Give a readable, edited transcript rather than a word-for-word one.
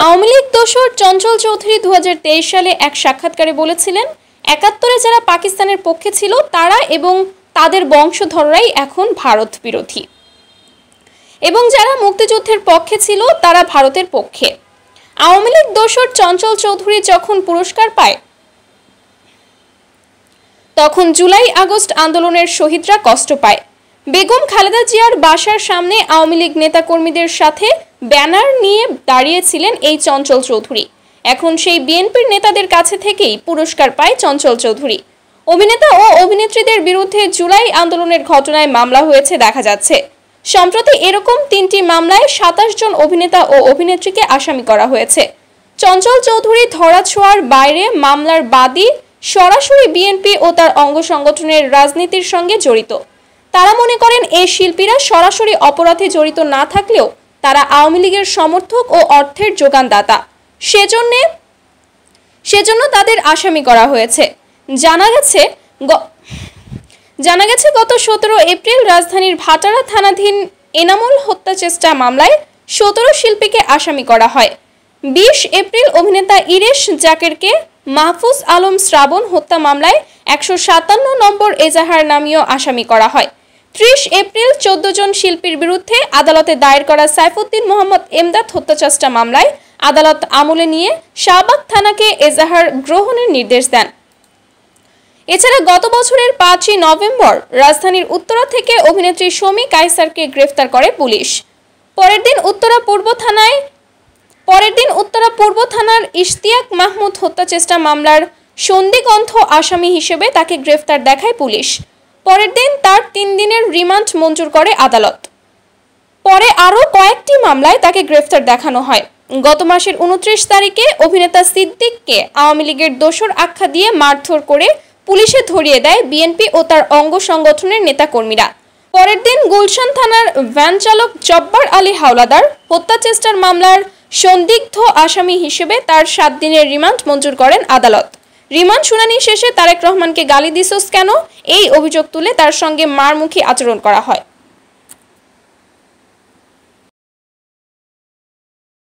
আওয়ামী লীগ দোসর চঞ্চল চৌধুরী 2023 সালে এক সাক্ষাৎকারে বলেছিলেন, 71-এ যারা পাকিস্তানের পক্ষে ছিল তারা এবং তাদের বংশধররাই এখন ভারত বিরোধী, এবং যারা মুক্তিযুদ্ধের পক্ষে ছিল তারা ভারতের পক্ষে। আওয়ামী লীগ দোসর চঞ্চল চৌধুরী যখন পুরস্কার পায় তখন জুলাই আগস্ট আন্দোলনের শহীদরা কষ্ট পায়। বেগম খালেদা জিয়ার বাসার সামনে আওয়ামী লীগ নেতাকর্মীদের সাথে ব্যানার নিয়ে দাঁড়িয়েছিলেন এই চঞ্চল চৌধুরী। এখন সেই বিএনপির নেতাদের কাছে থেকেই পুরস্কার পায় চঞ্চল চৌধুরী। অভিনেতা ও অভিনেত্রীদের বিরুদ্ধে জুলাই আন্দোলনের ঘটনায় মামলা হয়েছে দেখা যাচ্ছে। সম্প্রতি এরকম 3টি মামলায় 27 জন অভিনেতা ও অভিনেত্রীকে আসামি করা হয়েছে। চঞ্চল চৌধুরী ধরাছোঁয়ার বাইরে মামলার বাদী সরাসরি বিএনপি ও তার অঙ্গ সংগঠনের রাজনীতির সঙ্গে জড়িত। তারা মনে করেন এই শিল্পীরা সরাসরি অপরাধে জড়িত না থাকলেও তারা আওয়ামী লীগের সমর্থক ও অর্থের যোগানদাতা, সেজন্য তাদের আসামি করা হয়েছে। জানা গেছে গত 17 এপ্রিল রাজধানীর ভাটারা থানাধীন এনামুল হত্যা চেষ্টা মামলায় 17 শিল্পীকে আসামি করা হয়। 20 এপ্রিল অভিনেতা ইরেশ জাকেরকে মাহফুজ আলম শ্রাবণ হত্যা মামলায় 157 নম্বর এজাহার নামীয় আসামি করা হয়। 30 এপ্রিল 14 জন শিল্পীর বিরুদ্ধে আদালতে দায়ের করা সাইফুদ্দিন মোহাম্মদ এমদাদ হত্যা চেষ্টা মামলায় আদালত আমলে নিয়ে শাহবাগ থানাকে এজাহার গ্রহণের নির্দেশ দেন। এছাড়া গত বছরের 5 নভেম্বর রাজধানীর উত্তরা থেকে অভিনেত্রী শমী কায়সারকে গ্রেফতার করে পুলিশ। পরের দিন উত্তরা পূর্ব থানার ইশতিয়াক মাহমুদ হত্যা চেষ্টা মামলার সন্দিগ্ধ আসামি হিসেবে তাকে গ্রেফতার দেখায় পুলিশ। পরের দিন তার 3 দিনের রিমান্ড মঞ্জুর করে আদালত। পরে আরও কয়েকটি মামলায় তাকে গ্রেফতার দেখানো হয়। গত মাসের 29 তারিখে অভিনেতা সিদ্দিককে আওয়ামী লীগের দোসর আখ্যা দিয়ে মারধর করে পুলিশে ধরিয়ে দেয় বিএনপি ও তার অঙ্গ সংগঠনের নেতাকর্মীরা। পরের দিন গুলশান থানার ভ্যান চালক জব্বার আলী হাওলাদার হত্যা চেষ্টার মামলার সন্দিগ্ধ আসামি হিসেবে তার 7 দিনের রিমান্ড মঞ্জুর করেন আদালত। রিমান্ড শুনানি শেষে তারেক রহমানকে গালি দিছস কেন, এই অভিযোগ তুলে তার সঙ্গে মারমুখী আচরণ করা হয়।